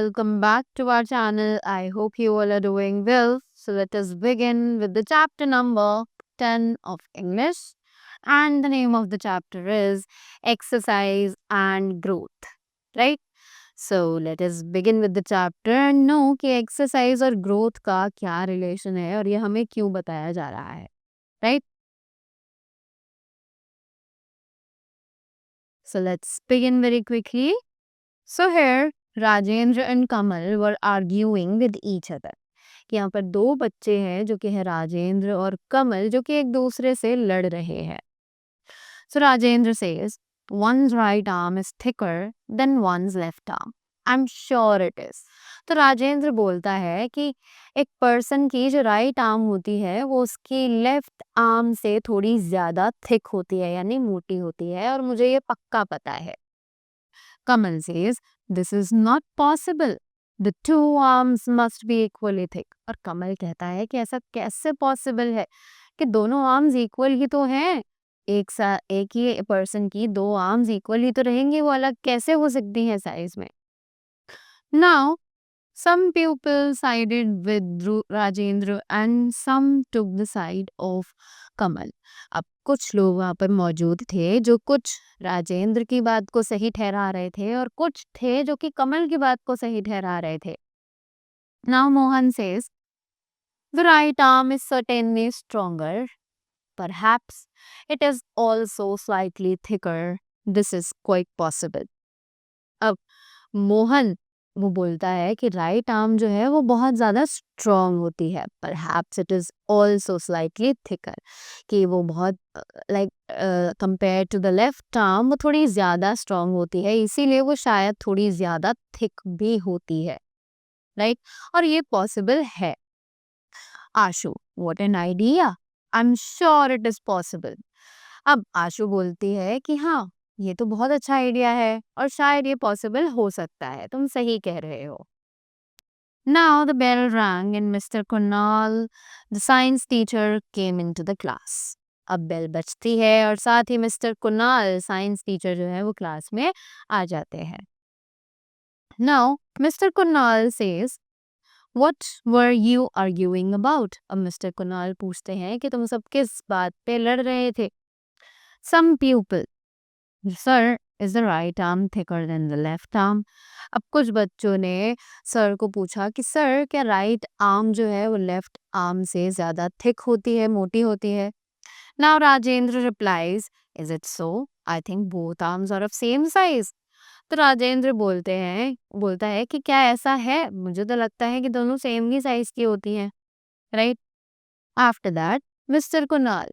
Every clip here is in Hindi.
welcome back to our channel. I hope you all are doing well. So let us begin with the chapter number 10 of English. And the name of the chapter is Exercise and Growth. Right? So let us begin with the chapter and know कि exercise और growth का क्या relation है और ये हमें क्यों बताया जा रहा है. Right? So let's begin very quickly. So here Rajendra and Kamal were arguing with each other. कि यहाँ पर दो बच्चे हैं जो कि है राजेंद्र और कमल जो कि एक दूसरे से लड़ रहे हैं. So Rajendra says, one's right arm is thicker than one's left arm. I'm sure it is. तो राजेंद्र बोलता है कि एक पर्सन की जो राइट आर्म होती है वो उसकी लेफ्ट आर्म से थोड़ी ज्यादा थिक होती है यानी मोटी होती है और मुझे ये पक्का पता है. Kamal says, this is not possible. The two arms must be equally thick. और कमल कहता है कि ऐसा कैसे पॉसिबल है कि दोनों आर्म्स इक्वल ही तो हैं. एक ही पर्सन की दो आर्म्स इक्वल ही तो रहेंगे, वो अलग कैसे हो सकती हैं साइज में. Now, some pupils sided with Rajendra and some took the side of Kamal. अब कुछ लोग वहाँ पर मौजूद थे जो कुछ राजेंद्र की बात को सही ठहरा रहे थे और कुछ थे जो कि कमल की बात को सही ठहरा रहे थे. Now Mohan says, the right arm is certainly stronger. Perhaps it is also slightly thicker. This is quite possible. अब मोहन वो बोलता है कि राइट आर्म जो है वो बहुत ज़्यादा स्ट्रॉन्ग होती है. Perhaps it is also slightly thicker, कि वो बहुत like compare to the left arm वो थोड़ी ज़्यादा स्ट्रॉन्ग होती है, इसीलिए वो शायद थोड़ी ज़्यादा थिक भी होती है. राइट और ये पॉसिबल है. Ashu, what an idea, I am sure it is possible. अब आशु बोलती है कि हाँ ये तो बहुत अच्छा आइडिया है और शायद ये पॉसिबल हो सकता है, तुम सही कह रहे हो. Now the bell rang and Mr. Kunal, the science teacher, came into the class. अब बेल बजती है और साथ ही मिस्टर कुणाल साइंस टीचर जो है वो क्लास में आ जाते हैं. Now Mr. Kunal says, what were you arguing about? अब मिस्टर कुणाल पूछते हैं कि तुम सब किस बात पे लड़ रहे थे. Some pupil, sir, is the right arm thicker than the left arm. अब कुछ बच्चों ने सर को पूछा कि सर क्या राइट आर्म जो है वो लेफ्ट आर्म से ज्यादा थिक होती है, मोटी होती है. Now Rajendra replies, is it so, I think both arms are of same size. तो राजेंद्र बोलता है कि क्या ऐसा है, मुझे तो लगता है कि दोनों सेम ही साइज की होती हैं. Right after that mister Kunal,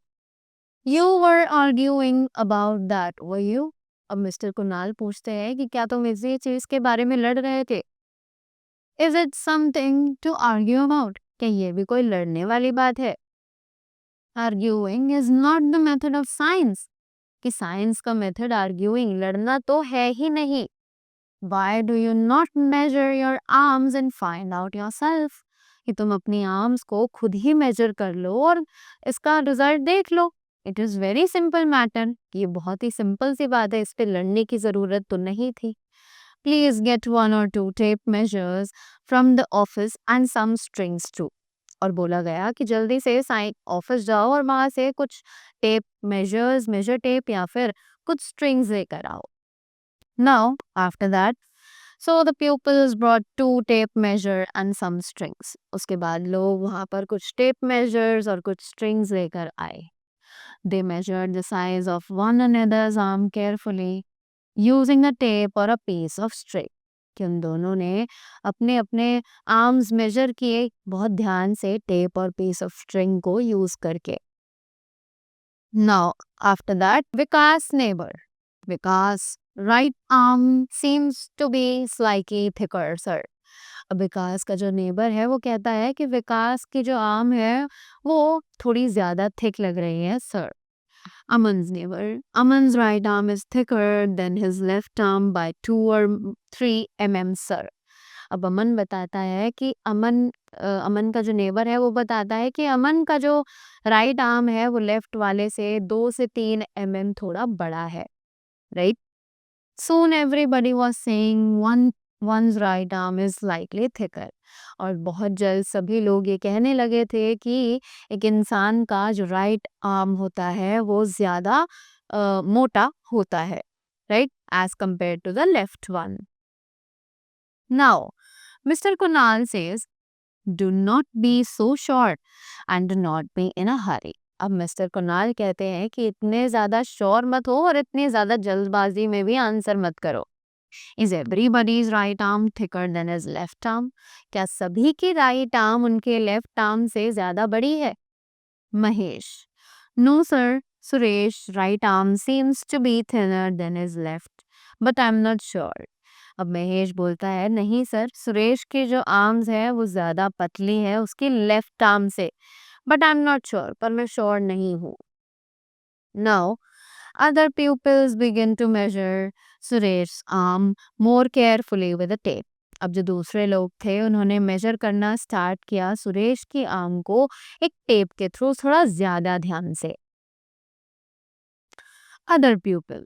You were arguing about that, were you? अब मिस्टर कुणाल पूछते हैं कि क्या तुम इसी चीज के बारे में लड़ रहे थे. Is it something to argue about? क्या ये भी कोई लड़ने वाली बात है? Arguing is not the method of science. कि साइंस का मेथड आर्ग्यूइंग लड़ना तो है ही नहीं. Why do you not measure your arms and find out yourself? कि तुम अपनी आर्म्स को खुद ही मेजर कर लो और इसका रिजल्ट देख लो. It is very simple matter. ये बहुत ही सिंपल सी बात है, इस पे लड़ने की ज़रूरत तो नहीं थी. Please get 1 or 2 tape measures from the office and some strings too. और बोला गया कि जल्दी से ऑफिस जाओ और वहाँ से कुछ टेप मेजर टेप या फिर कुछ स्ट्रिंग्स लेकर आओ. Now after that, so the pupils brought 2 tape measure and some strings. उसके बाद लोग वहाँ पर कुछ tape measures और कुछ strings लेकर आए. They measured the size of one another's arm carefully using a tape or a piece of string. कि उन दोनों ने अपने अपने आर्म्स मेजर किए बहुत ध्यान से टेप और पीस ऑफ स्ट्रिंग को यूज करके. Now after that, Vikas right arm seems to be slightly thicker, sir. अब विकास का जो नेबर है वो कहता है कि विकास की जो आर्म है वो थोड़ी ज्यादा थिक लग रही है, sir. Aman's neighbor, Aman's right arm is thicker than his left arm by 2 or 3 mm, sir. अब अमन बताता है कि अमन का जो नेबर है वो बताता है कि अमन का जो राइट आर्म है वो लेफ्ट वाले से 2 से 3 mm थोड़ा बड़ा है. Right. Soon everybody was saying one one's right arm is slightly thicker. और बहुत जल्द सभी लोग ये कहने लगे थे कि एक इंसान का जो राइट आर्म होता है वो ज़्यादा मोटा होता है, right, as compare to the left one. Now mister Kunal says, do not be so short and do not be in a hurry. अब मिस्टर कुणाल कहते हैं कि इतने ज़्यादा श्योर मत हो और इतनी ज़्यादा जल्दबाजी में भी आंसर मत करो. Is everybody's right arm thicker than his left arm? क्या सभी की राइट आर्म उनके लेफ्ट आर्म से ज्यादा बड़ी है? Mahesh, no sir. Suresh, right arm seems to be thinner than his left, but I'm not sure. अब महेश बोलता है, नहीं सर, सुरेश की जो आर्म्स है वो ज्यादा पतली है उसकी लेफ्ट आर्म से, but I am not sure, पर मैं श्योर नहीं हूँ. Now, other pupils begin to measure Suresh's arm more carefully with a tape. अब जो दूसरे लोग थे उन्होंने मेजर करना स्टार्ट किया सुरेश की आर्म को एक टेप के थ्रू थोड़ा ज्यादा ध्यान से. Other pupil,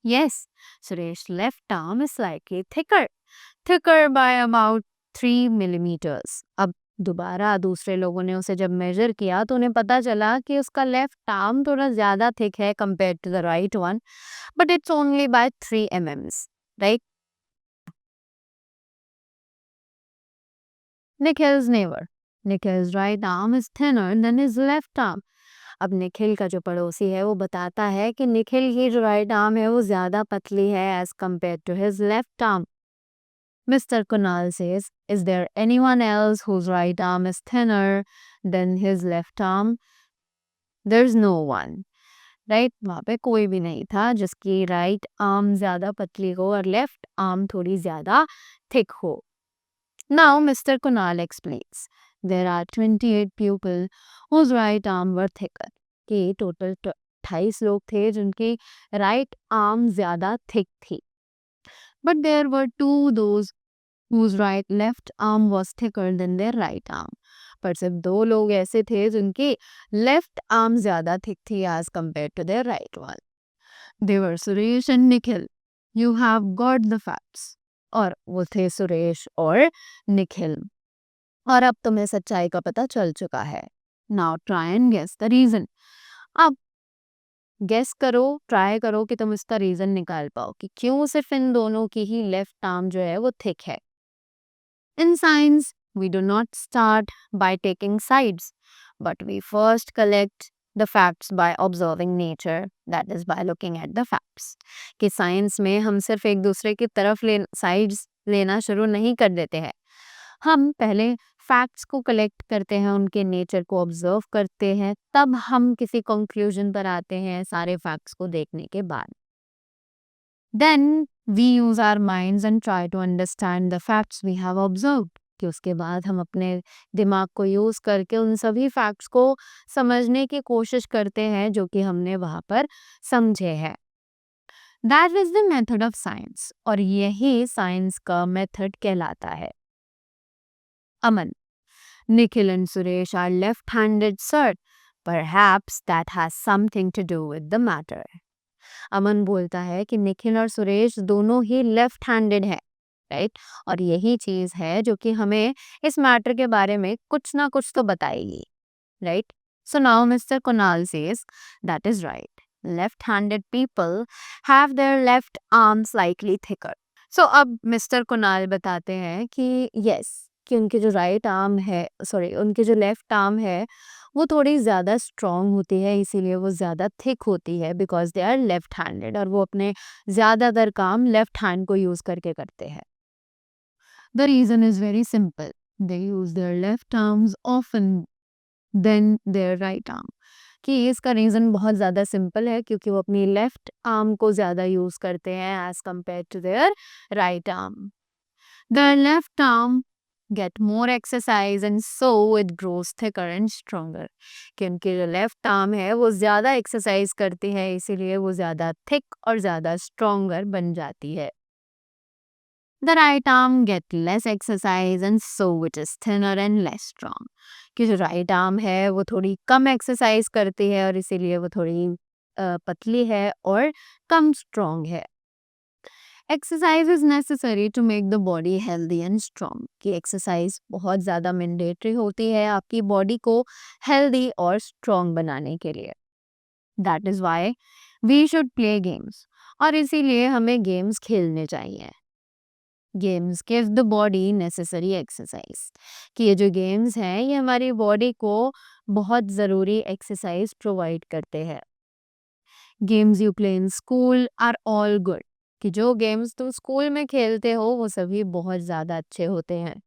yes, Suresh's left arm is slightly thicker by about 3 millimeters. अब दोबारा दूसरे लोगों ने उसे जब मेजर किया तो उन्हें पता चला कि उसका लेफ्ट आर्म थोड़ा ज्यादा थिक है compare to the right one, but it's only by 3 mm, right? Nikhil's neighbor. Nikhil's right arm is thinner than his left arm. अब निखिल का जो पड़ोसी है वो बताता है कि निखिल की जो राइट आर्म है वो ज्यादा पतली है as compare to his left arm. Mr. Kunal says, is there anyone else whose right arm is thinner than his left arm? There's no one. Right, वहाँ पे कोई भी नहीं था जिसकी राइट आर्म ज्यादा पतली हो और लेफ्ट आर्म थोड़ी ज्यादा थिक हो. Now mister Kunal explains, there are 28 people whose right arm were thicker. कि टोटल 28 लोग थे जिनकी राइट आर्म ज्यादा थिक थी. But there were two those whose left arm was thicker than their right arm. पर सिर्फ दो लोग ऐसे थे जिनकी लेफ्ट आर्म ज्यादा थिक थी as compare to their right one. They were Suresh and Nikhil. You have got the facts. और वो थे सुरेश और निखिल. और अब तुम्हें सच्चाई का पता चल चुका है. Now try and guess the reason. अब गेस करो, ट्राई करो कि तुम इसका रीजन निकाल पाओ कि क्यों सिर्फ इन दोनों की ही लेफ्ट आर्म जो है वो थिक है. In science, we do not start by taking sides, but we first collect the facts by observing nature, that is by looking at the facts. कि साइंस में हम सिर्फ एक दूसरे की तरफ साइड्स लेना शुरू नहीं कर देते हैं. हम पहले फैक्ट्स को कलेक्ट करते हैं, उनके नेचर को ऑब्जर्व करते हैं, तब हम किसी कंक्लूजन पर आते हैं सारे फैक्ट्स को देखने के बाद. Then we use our minds and try to understand the facts we have observed. कि उसके बाद हम अपने दिमाग को यूज करके उन सभी फैक्ट्स को समझने की कोशिश करते हैं जो कि हमने वहां पर समझे हैं. That is the method of science. और यही साइंस का मेथड कहलाता है. Aman, Nikhil and Suresh are left-handed, sir. Perhaps that has something to do with the matter. अमन बोलता है कि निखिल और सुरेश दोनों ही लेफ्ट हैंडेड है, राइट, और यही चीज है जो कि हमें इस मैटर के बारे में कुछ ना कुछ तो बताएगी, right. So now mister Kunal says, that is right, left handed people have their left arm slightly thicker. So अब मिस्टर कुणाल बताते हैं कि यस, कि उनकी जो राइट आर्म है, सॉरी, उनकी जो लेफ्ट आर्म है वो थोड़ी ज़्यादा स्ट्रॉन्ग होती है, इसीलिए वो ज़्यादा थिक होती है, because they are left handed और वो अपने ज़्यादातर काम लेफ्ट हैंड को यूज़ करके करते हैं. The reason is very simple, they use their left arms often then their right arm. कि इसका रीज़न बहुत ज़्यादा सिंपल है क्योंकि वो अपनी लेफ्ट आर्म को ज़्यादा यूज़ करते हैं as compare to their right arm. Their left arm get more exercise and so it grows thicker and stronger. कि उनकी जो लेफ्ट आर्म है वो ज़्यादा एक्सरसाइज करती है, इसीलिए वो ज़्यादा थिक और ज़्यादा स्ट्रोंगर बन जाती है. The right arm get less exercise and so it is thinner and less strong. कि जो राइट आर्म है वो थोड़ी कम एक्सरसाइज करती है और इसीलिए वो थोड़ी पतली है और कम स्ट्रोंग है. Exercise is necessary to make the body healthy and strong, कि एक्सरसाइज बहुत ज़्यादा मैंडेटरी होती है आपकी बॉडी को हेल्दी और स्ट्रांग बनाने के लिए। That is why we should play games, और इसीलिए हमें गेम्स खेलने चाहिए। Games give the body necessary exercise, कि ये जो गेम्स हैं ये हमारी बॉडी को बहुत ज़रूरी एक्सरसाइज प्रोवाइड करते हैं। Games you play in school are all good, कि जो गेम्स तुम स्कूल में खेलते हो वो सभी बहुत ज़्यादा अच्छे होते हैं।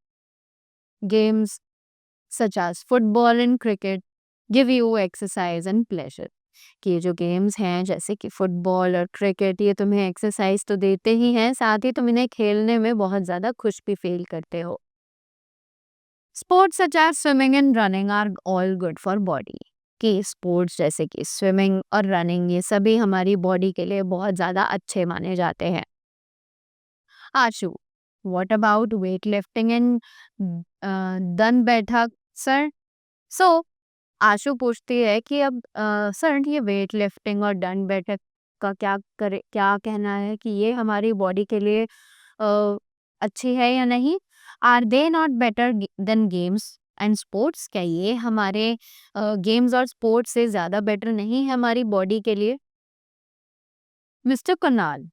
Games such as football and cricket give you exercise and pleasure, कि ये जो गेम्स हैं जैसे कि फुटबॉल और क्रिकेट ये तुम्हें एक्सरसाइज तो देते ही हैं, साथ ही तुम इन्हें खेलने में बहुत ज़्यादा खुश भी फील करते हो। Sports such as swimming and running are all good for body, कि स्पोर्ट्स जैसे कि स्विमिंग और रनिंग ये सभी हमारी बॉडी के लिए बहुत ज़्यादा अच्छे माने जाते हैं। Ashu, what about weight lifting and then बैठक सर? सो आशु पूछती है कि अब सर ये वेट लिफ्टिंग और दंड बैठक का क्या कहना है, कि ये हमारी बॉडी के लिए अ, अच्छी है या नहीं? Are they not better than games and sports? क्या ये हमारे गेम्स और स्पोर्ट्स से ज़्यादा बेटर नहीं है हमारी बॉडी के लिए? Mister Kunal,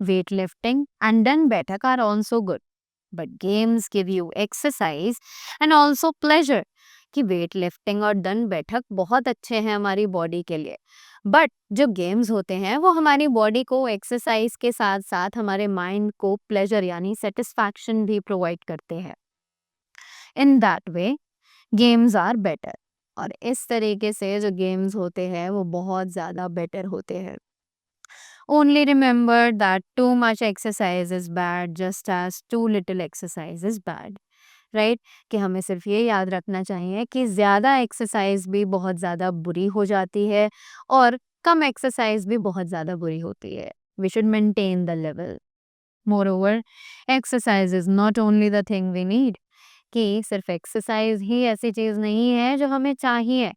weightlifting and done better are also good, but games give you exercise and also pleasure, कि वेट लिफ्टिंग और दंड बैठक बहुत अच्छे हैं हमारी बॉडी के लिए, बट जो गेम्स होते हैं वो हमारी बॉडी को एक्सरसाइज के साथ साथ हमारे माइंड को प्लेजर यानी सेटिस्फैक्शन भी प्रोवाइड करते हैं। In that way games are better, और इस तरीके से जो गेम्स होते हैं वो बहुत ज़्यादा बेटर होते हैं। Only remember that too much exercise is bad just as too little exercise is bad. Right, कि हमें सिर्फ ये याद रखना चाहिए कि ज़्यादा एक्सरसाइज भी बहुत ज़्यादा बुरी हो जाती है और कम एक्सरसाइज भी बहुत ज़्यादा बुरी होती है। We should maintain the level. Moreover, exercise is not only the thing we need, कि सिर्फ एक्सरसाइज ही ऐसी चीज़ नहीं है जो हमें चाहिए।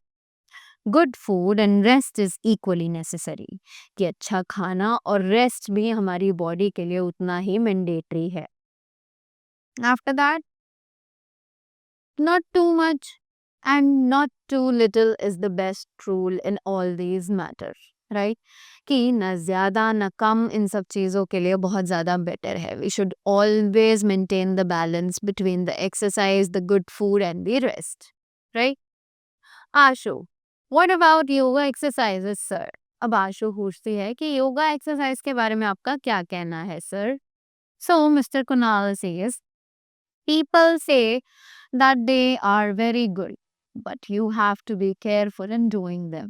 Good food and rest is equally necessary, कि अच्छा खाना और रेस्ट भी हमारी बॉडी के लिए उतना ही मैंडेटरी है। After that, not too much and not too little is the best rule in all these matter, right, कि न ज़्यादा न कम इन सब चीज़ों के लिए बहुत ज़्यादा बेटर है। We should always maintain the balance between the exercise, the good food and the rest, right. Ashu, what about yoga exercises sir? अब आशु पूछती है कि योगा एक्सरसाइज के बारे में आपका क्या कहना है sir? So mister Kunal says, people say that they are very good, but you have to be careful in doing them,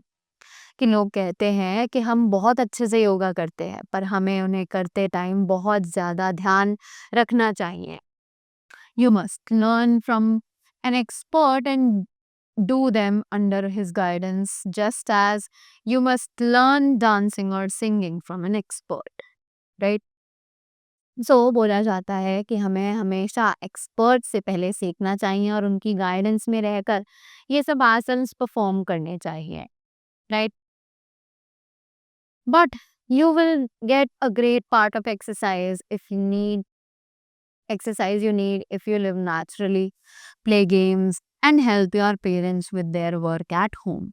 कि लोग कहते हैं कि हम बहुत अच्छे से योगा करते हैं पर हमें उन्हें करते टाइम बहुत ज़्यादा ध्यान रखना चाहिए। You must learn from an expert and do them under his guidance, just as you must learn dancing or singing from an expert, right? सो बोला जाता है कि हमें हमेशा एक्सपर्ट से पहले सीखना चाहिए और उनकी गाइडेंस में रहकर ये सब आसन्स परफॉर्म करने चाहिए, right? But you will get a great part of exercise you need if you live naturally, play games and help your parents with their work at home.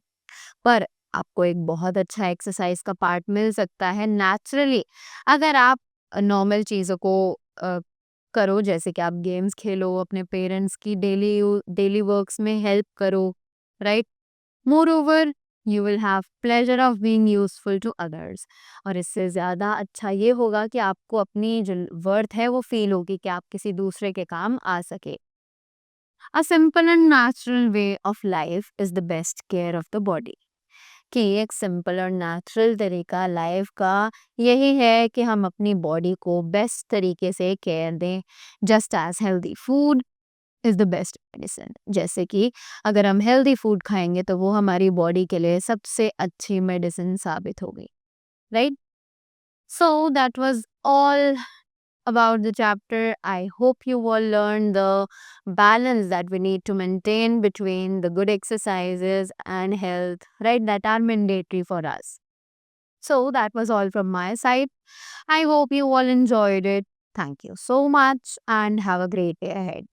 पर आपको एक बहुत अच्छा एक्सरसाइज का पार्ट मिल सकता है नेचुरली अगर आप नॉर्मल चीज़ों को करो, जैसे कि आप गेम्स खेलो, अपने पेरेंट्स की डेली वर्क्स में हेल्प करो, right. Moreover, you will have pleasure of being useful to others, और इससे ज़्यादा अच्छा ये होगा कि आपको अपनी जो वर्थ है वो फील होगी कि आप किसी दूसरे के काम आ सके। A simple and natural way of life is the best care of the body, कि एक सिंपल और नेचुरल तरीका लाइफ का यही है कि हम अपनी बॉडी को बेस्ट तरीके से केयर दें। Just as healthy food is the best medicine, जैसे कि अगर हम हेल्दी फूड खाएंगे तो वो हमारी बॉडी के लिए सबसे अच्छी मेडिसिन साबित होगी, right. So that was all about the chapter. I hope you all learned the balance that we need to maintain between the good exercises and health, right, that are mandatory for us. So that was all from my side. I hope you all enjoyed it. Thank you so much and have a great day ahead.